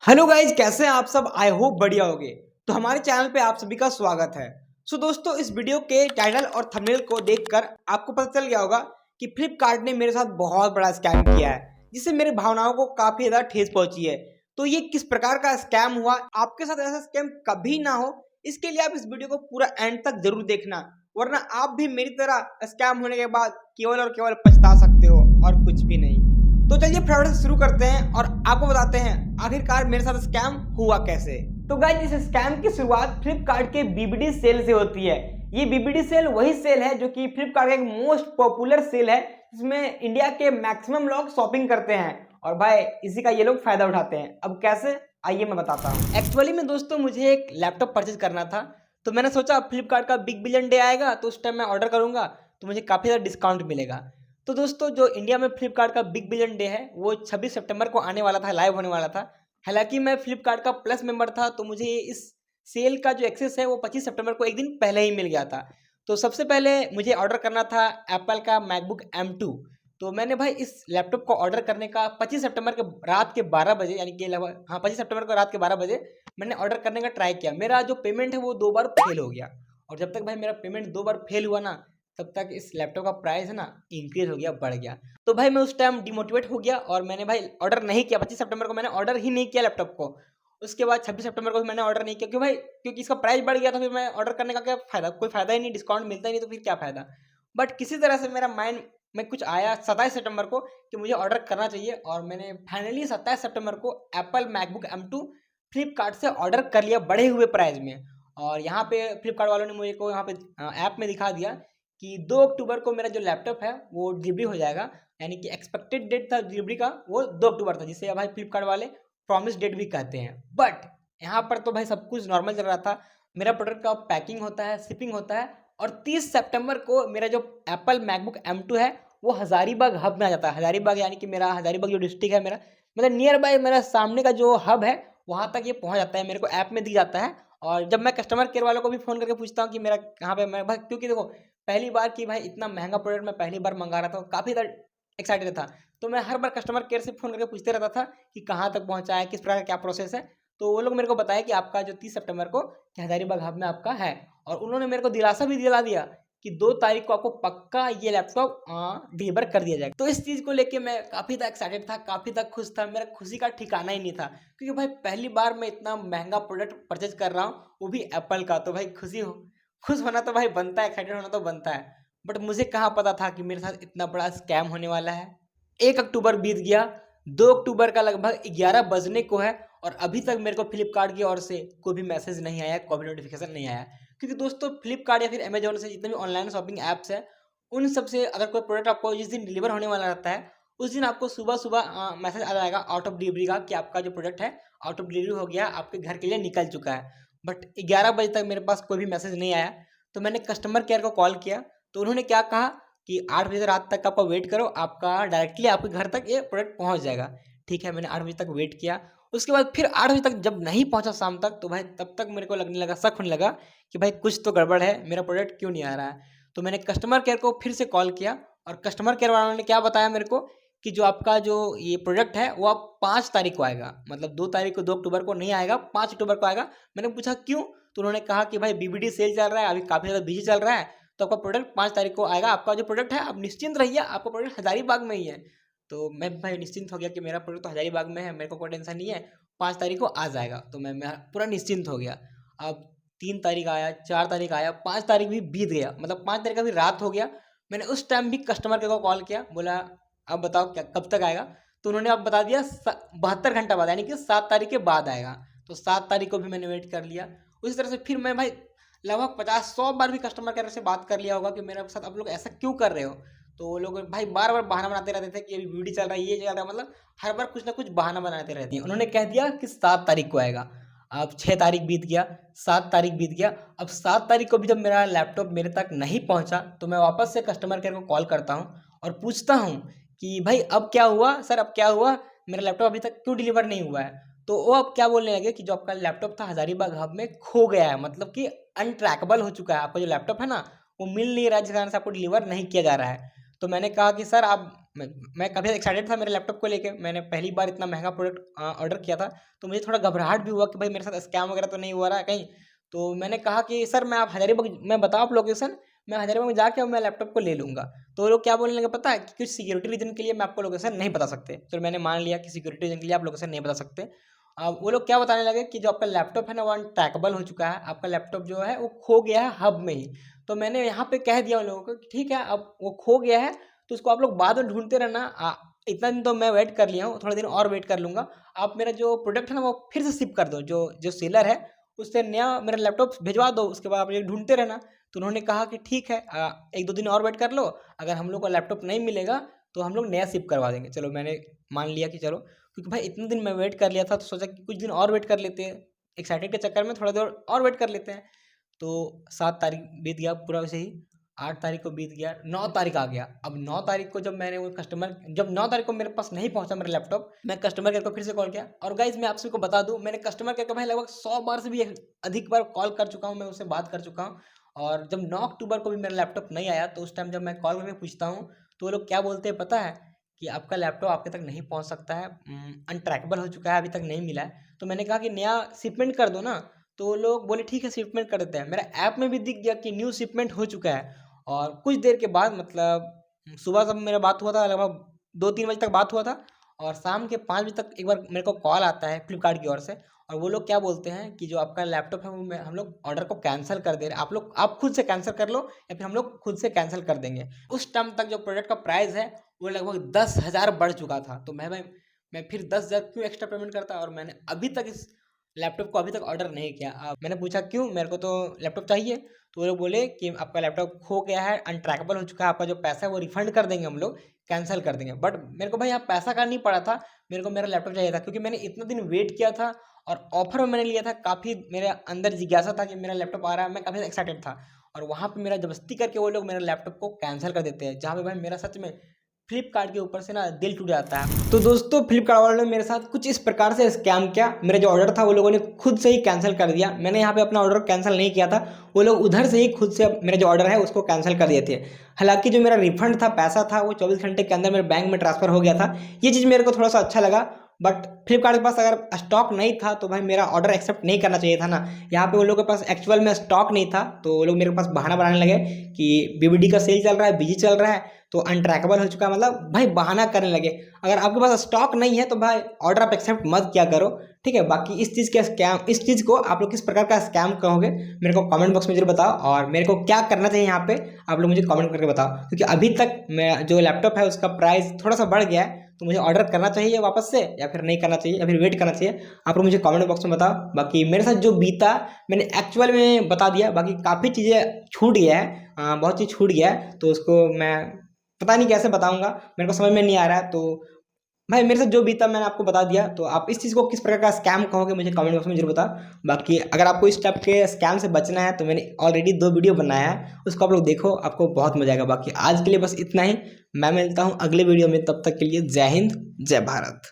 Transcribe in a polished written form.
Hello guys, कैसे हैं आप सब। आई होप बढ़िया होगे। तो हमारे चैनल पे आप सभी का स्वागत है। सो दोस्तों, इस वीडियो के टाइटल और थंबनेल को देखकर आपको पता चल गया होगा कि फ्लिपकार्ट ने मेरे साथ बहुत बड़ा स्कैम किया है, जिससे मेरी भावनाओं को काफी ज्यादा ठेस पहुंची है। तो ये किस प्रकार का स्कैम हुआ, आपके साथ ऐसा स्कैम कभी ना हो, इसके लिए आप इस वीडियो को पूरा एंड तक जरूर देखना, वरना आप भी मेरी तरह स्कैम होने के बाद केवल और केवल पछता सकते हो और कुछ भी नहीं। तो चलिए फटाफट से शुरू करते हैं और आपको बताते हैं आखिरकार मेरे साथ स्कैम हुआ कैसे। तो गाइस, इस स्कैम की शुरुआत फ्लिपकार्ट के बीबीडी सेल से होती है। ये बीबीडी सेल वही सेल है जो कि फ्लिपकार्ट का एक मोस्ट पॉपुलर सेल है, जिसमें इंडिया के मैक्सिमम लोग शॉपिंग करते हैं और भाई इसी का ये लोग फायदा उठाते हैं। अब कैसे, आइए मैं बताता हूँ। एक्चुअली में दोस्तों, मुझे एक लैपटॉप परचेज करना था, तो मैंने सोचा फ्लिपकार्ट का बिग बिलियन डे आएगा तो उस टाइम मैं ऑर्डर करूंगा तो मुझे काफ़ी ज़्यादा डिस्काउंट मिलेगा। तो दोस्तों, जो इंडिया में फ्लिपकार्ट का बिग बिलियन डे है वो 26 सितंबर को आने वाला था, लाइव होने वाला था। हालांकि मैं फ्लिपकार्ट का प्लस मेंबर था, तो मुझे इस सेल का जो एक्सेस है वो 25 सितंबर को एक दिन पहले ही मिल गया था। तो सबसे पहले मुझे ऑर्डर करना था एप्पल का मैकबुक M2। तो मैंने भाई इस लैपटॉप को ऑर्डर करने का 25 सितंबर के रात के 12 बजे, यानी कि लगभग 25 सितंबर को रात के 12 बजे मैंने ऑर्डर करने का ट्राई किया। मेरा जो पेमेंट है वो 2 बार फेल हो गया, और जब तक भाई मेरा पेमेंट 2 बार फेल हुआ ना, तब तक इस लैपटॉप का प्राइस है ना इंक्रीज हो गया, बढ़ गया। तो भाई मैं उस टाइम डिमोटिवेट हो गया और मैंने भाई ऑर्डर नहीं किया। 25 सितंबर को मैंने ऑर्डर ही नहीं किया लैपटॉप को। उसके बाद 26 सितंबर को मैंने ऑर्डर नहीं किया, क्यों भाई, क्योंकि इसका प्राइस बढ़ गया था। फिर मैं ऑर्डर करने का क्या फायदा, कोई फायदा ही नहीं, डिस्काउंट मिलता ही नहीं, तो फिर क्या फायदा। बट किसी तरह से मेरा माइंड में कुछ आया 27 सितंबर को कि मुझे ऑर्डर करना चाहिए, और मैंने फाइनली 27 सितंबर को एप्पल मैकबुक M2 फ्लिपकार्ट से ऑर्डर कर लिया बढ़े हुए प्राइस में। और यहाँ पे फ्लिपकार्ट वालों ने मुझे को यहाँ पे ऐप में दिखा दिया कि 2 अक्टूबर को मेरा जो लैपटॉप है वो डिलीवरी हो जाएगा। यानी कि एक्सपेक्टेड डेट था डिलीवरी का वो 2 अक्टूबर था, जिसे भाई फ्लिपकार्ट वाले प्रॉमिस डेट भी कहते हैं। बट यहाँ पर तो भाई सब कुछ नॉर्मल चल रहा था। मेरा प्रोडक्ट का पैकिंग होता है, शिपिंग होता है, और 30 सितंबर को मेरा जो एप्पल मैकबुक M2 है वो हज़ारीबाग हब में आ जाता है। हज़ारीबाग यानी कि मेरा हज़ारीबाग जो डिस्ट्रिक्ट है मेरा, मतलब नियर बाय मेरा सामने का जो हब है वहाँ तक ये पहुँच जाता है, मेरे को ऐप में दिख जाता है। और जब मैं कस्टमर केयर वालों को भी फ़ोन करके पूछता हूँ कि मेरा कहाँ पे, मैं भाई क्योंकि देखो पहली बार कि भाई इतना महंगा प्रोडक्ट मैं पहली बार मंगा रहा था, काफ़ी ज़्यादा एक्साइटेड था। तो मैं हर बार कस्टमर केयर से फ़ोन करके पूछते रहता था कि कहाँ तक पहुँचा है, किस प्रकार का क्या प्रोसेस है। तो वो लोग मेरे को बताया कि आपका जो 30 सितंबर को हज़ारीबाग हब में आपका है। और उन्होंने मेरे को दिलासा भी दिला दिया कि 2 तारीख को आपको पक्का ये लैपटॉप डिलीवर कर दिया जाएगा। तो इस चीज़ को लेके मैं काफ़ी ज़्यादा एक्साइटेड था, काफ़ी ज़्यादा खुश था। मेरा खुशी का ठिकाना ही नहीं था, क्योंकि भाई पहली बार मैं इतना महंगा प्रोडक्ट परचेज कर रहा हूँ, वो भी एप्पल का। तो भाई खुश होना तो भाई बनता है, एक्साइटेड होना तो बनता है। बट मुझे कहाँ पता था कि मेरे साथ इतना बड़ा स्कैम होने वाला है। 1 अक्टूबर बीत गया, 2 अक्टूबर का लगभग 11 बजने को है, और अभी तक मेरे को फ्लिपकार्ट की ओर से कोई भी मैसेज नहीं आया, कोई भी नोटिफिकेशन नहीं आया। क्योंकि दोस्तों फ्लिपकार्ट या फिर अमेजोन से जितने भी ऑनलाइन शॉपिंग ऐप्स हैं, उन सब से अगर कोई प्रोडक्ट आपको जिस दिन डिलीवर होने वाला रहता है, उस दिन आपको सुबह सुबह मैसेज आ जाएगा आउट ऑफ डिलीवरी का, कि आपका जो प्रोडक्ट है आउट ऑफ डिलीवरी हो गया, आपके घर के लिए निकल चुका है। बट 11 बजे तक मेरे पास कोई भी मैसेज नहीं आया। तो मैंने कस्टमर केयर को कॉल किया, तो उन्होंने क्या कहा कि 8 बजे रात तक आपका वेट करो, आपका डायरेक्टली आपके घर तक ये प्रोडक्ट पहुंच जाएगा। ठीक है, मैंने 8 बजे तक वेट किया। उसके बाद फिर 8 बजे तक जब नहीं पहुंचा शाम तक, तो भाई तब तक मेरे को लगने लगा, शक होने लगा कि भाई कुछ तो गड़बड़ है, मेरा प्रोडक्ट क्यों नहीं आ रहा है। तो मैंने कस्टमर केयर को फिर से कॉल किया, और कस्टमर केयर वालों ने क्या बताया मेरे को कि जो आपका जो ये प्रोडक्ट है वो आप 5 तारीख को आएगा, मतलब 2 तारीख को, 2 अक्टूबर को नहीं आएगा, 5 अक्टूबर को आएगा। मैंने पूछा क्यों, तो उन्होंने कहा कि भाई बीबीडी सेल चल रहा है, अभी काफ़ी ज़्यादा बिजी चल रहा है, तो आपका प्रोडक्ट 5 तारीख को आएगा। आपका जो प्रोडक्ट है आप निश्चिंत रहिए, आपका प्रोडक्ट हज़ारीबाग में ही है। तो मैं भाई निश्चिंत हो गया कि मेरा प्रोडक्ट तो हज़ारीबाग में है, मेरे को कोई टेंशन नहीं है, 5 तारीख को आ जाएगा। तो मैं पूरा निश्चिंत हो गया। अब 3 तारीख आया, 4 तारीख आया, 5 तारीख भी बीत गया, मतलब 5 तारीख का भी रात हो गया। मैंने उस टाइम भी कस्टमर केयर को कॉल किया, बोला अब बताओ क्या कब तक आएगा। तो उन्होंने अब बता दिया 72 घंटा बाद, यानी कि 7 तारीख के बाद आएगा। तो 7 तारीख को भी मैंने वेट कर लिया। उसी तरह से फिर मैं भाई लगभग 50-100 बार भी कस्टमर केयर से बात कर लिया होगा कि मेरे साथ आप लोग ऐसा क्यों कर रहे हो। तो वो लोग भाई बार बार बहाना बनाते रहते थे कि अभी वीडियो चल रहा है, ये चल रहा है, मतलब हर बार कुछ ना कुछ बहाना बनाते रहते हैं। उन्होंने कह दिया कि 7 तारीख को आएगा। अब 6 तारीख बीत गया, 7 तारीख बीत गया। अब 7 तारीख को भी जब मेरा लैपटॉप मेरे तक नहीं पहुंचा, तो मैं वापस से कस्टमर केयर को कॉल करता हूं और पूछता हूं कि भाई अब क्या हुआ सर, अब क्या हुआ, मेरा लैपटॉप अभी तक क्यों डिलीवर नहीं हुआ है। तो वो अब क्या बोलने लगे कि जो आपका लैपटॉप था हज़ारीबाग हब में खो गया है, मतलब कि अनट्रैकेबल हो चुका है। आपका जो लैपटॉप है ना वो मिल नहीं रहा है, जिस कारण से आपको डिलीवर नहीं किया जा रहा है। तो मैंने कहा कि सर आप मैं काफ़ी एक्साइटेड था मेरे लैपटॉप को लेके। मैंने पहली बार इतना महंगा प्रोडक्ट ऑर्डर किया था, तो मुझे थोड़ा घबराहट भी हुआ कि भाई मेरे साथ स्कैम वगैरह तो नहीं हो रहा है कहीं। तो मैंने कहा कि सर मैं आप हज़ारीबाग मैं बताओ आप लोकेशन, मैं हज़ारीबाग में जाके मैं लैपटॉप को ले लूँगा। तो वो लोग क्या बोलने लगे पता है कि कुछ सिक्योरिटी रीज़न के लिए मैं आपको लोकेशन नहीं बता सकते। तो मैंने मान लिया कि सिक्योरिटी रीज़न के लिए आप लोकेशन नहीं बता सकते। वो लोग क्या बताने लगे कि जो आपका लैपटॉप है ना वो अनट्रैकेबल हो चुका है, आपका लैपटॉप जो है वो खो गया है हब में ही। तो मैंने यहाँ पे कह दिया उन लोगों को कि ठीक है अब वो खो गया है तो उसको आप लोग बाद में ढूंढते रहना। इतना दिन तो मैं वेट कर लिया हूँ, थोड़ा दिन और वेट कर लूँगा। आप मेरा जो प्रोडक्ट है ना वो फिर से शिप कर दो, जो जो सेलर है उससे नया मेरा लैपटॉप भिजवा दो, उसके बाद आप ये ढूंढते रहना। तो उन्होंने कहा कि ठीक है 1-2 दिन और वेट कर लो, अगर हम लोग को लैपटॉप नहीं मिलेगा तो हम लोग नया शिप करवा देंगे। चलो मैंने मान लिया कि चलो, क्योंकि भाई इतने दिन मैं वेट कर लिया था तो सोचा कि कुछ दिन और वेट कर लेते हैं, एक्साइटेड के चक्कर में थोड़ा देर और वेट कर लेते हैं। तो 7 तारीख बीत गया पूरा वैसे ही, 8 तारीख को बीत गया, 9 तारीख आ गया। अब 9 तारीख को जब मैंने वो कस्टमर जब 9 तारीख को मेरे पास नहीं पहुंचा मेरा लैपटॉप, मैं कस्टमर केयर को फिर से कॉल किया। और गाइज मैं आप सबको बता दूं, मैंने कस्टमर केयर को भाई लगभग 100 बार से भी अधिक बार कॉल कर चुका हूँ, मैं उससे बात कर चुका हूँ। और जब 9 अक्टूबर को भी मेरा लैपटॉप नहीं आया तो उस टाइम जब मैं कॉल करके पूछता हूँ तो वो लोग क्या बोलते हैं पता है कि आपका लैपटॉप आपके तक नहीं पहुँच सकता है, अनट्रैकेबल हो चुका है, अभी तक नहीं मिला है। तो मैंने कहा कि नया शिपमेंट कर दो ना। तो वो लोग बोले ठीक है शिपमेंट कर देते हैं। मेरा ऐप में भी दिख गया कि न्यू शिपमेंट हो चुका है। और कुछ देर के बाद मतलब सुबह जब मेरा बात हुआ था लगभग 2-3 बजे तक बात हुआ था, और शाम के 5 बजे तक एक बार मेरे को कॉल आता है फ्लिपकार्ट की ओर से। और वो लोग क्या बोलते हैं कि जो आपका लैपटॉप है वो हम लोग ऑर्डर को कैंसिल कर दे रहे हैं, आप खुद से कैंसिल कर लो या फिर हम लोग खुद से कैंसिल कर देंगे। उस टाइम तक जो प्रोडक्ट का प्राइस है वो लगभग 10,000 बढ़ चुका था। तो मैं फिर 10,000 क्यों एक्स्ट्रा पेमेंट करता, और मैंने अभी तक इस लैपटॉप को अभी तक ऑर्डर नहीं किया। मैंने पूछा क्यों, मेरे को तो लैपटॉप चाहिए। तो वो लोग बोले कि आपका लैपटॉप खो गया है, अनट्रैकेबल हो चुका है, आपका जो पैसा है वो रिफंड कर देंगे हम लोग, कैंसिल कर देंगे। बट मेरे को भाई यहाँ पैसा का नहीं पड़ा था, मेरे को मेरा लैपटॉप चाहिए था, क्योंकि मैंने इतना दिन वेट किया था और ऑफर में मैंने लिया था। काफ़ी मेरे अंदर जिज्ञासा था कि मेरा लैपटॉप आ रहा है, मैं काफ़ी एक्साइटेड था। और वहाँ पे मेरा जबरदस्ती करके वो लोग मेरे लैपटॉप को कैंसिल कर देते हैं, जहाँ पे भाई मेरा सच में फ्लिपकार्ट के ऊपर से ना दिल टूट जाता है। तो दोस्तों फ्लिपकार्ट वालों ने मेरे साथ कुछ इस प्रकार से स्कैम किया। मेरा जो ऑर्डर था वो लोगों ने खुद से ही कैंसिल कर दिया। मैंने यहाँ पे अपना ऑर्डर कैंसिल नहीं किया था, वो लोग उधर से ही खुद से मेरा जो ऑर्डर है उसको कैंसिल कर दिए थे। हालांकि जो मेरा रिफंड था, पैसा था, वो 24 घंटे के अंदर मेरे बैंक में ट्रांसफर हो गया था। ये चीज़ मेरे को थोड़ा सा अच्छा लगा। बट फ्लिपकार्ट के पास अगर स्टॉक नहीं था तो भाई मेरा ऑर्डर एक्सेप्ट नहीं करना चाहिए था ना। यहाँ पे वो लोगों के पास एक्चुअल में स्टॉक नहीं था, तो वो लोग मेरे पास बहाना बनाने लगे कि बीबीडी का सेल चल रहा है, बिजी चल रहा है, तो अनट्रैकेबल हो चुका है, मतलब भाई बहाना करने लगे। अगर आपके पास स्टॉक नहीं है तो भाई ऑर्डर आप एक्सेप्ट मत किया करो, ठीक है। बाकी इस चीज़ को आप लोग किस प्रकार का स्कैम कहोगे मेरे को कमेंट बॉक्स में जरूर बताओ, और मेरे को क्या करना चाहिए यहाँ पे आप लोग मुझे कमेंट करके बताओ। क्योंकि अभी तक मैं जो लैपटॉप है उसका प्राइस थोड़ा सा बढ़ गया है, तो मुझे ऑर्डर करना चाहिए वापस से या फिर नहीं करना चाहिए या फिर वेट करना चाहिए, आप लोग मुझे कमेंट बॉक्स में बताओ। बाकी मेरे साथ जो बीता मैंने एक्चुअल में बता दिया, बाकी काफ़ी चीज़ें छूट गया है, बहुत चीज़ छूट गया है, तो उसको मैं पता नहीं कैसे बताऊंगा, मेरे को समझ में नहीं आ रहा है। तो भाई मेरे साथ जो बीता मैंने आपको बता दिया। तो आप इस चीज़ को किस प्रकार का स्कैम कहोगे मुझे कमेंट बॉक्स में जरूर बताओ। बाकी अगर आपको इस टाइप के स्कैम से बचना है तो मैंने ऑलरेडी 2 वीडियो बनाया है, उसको आप लोग देखो, आपको बहुत मजा आएगा। बाकी आज के लिए बस इतना ही, मैं मिलता हूँ अगले वीडियो में, तब तक के लिए जय हिंद जय भारत।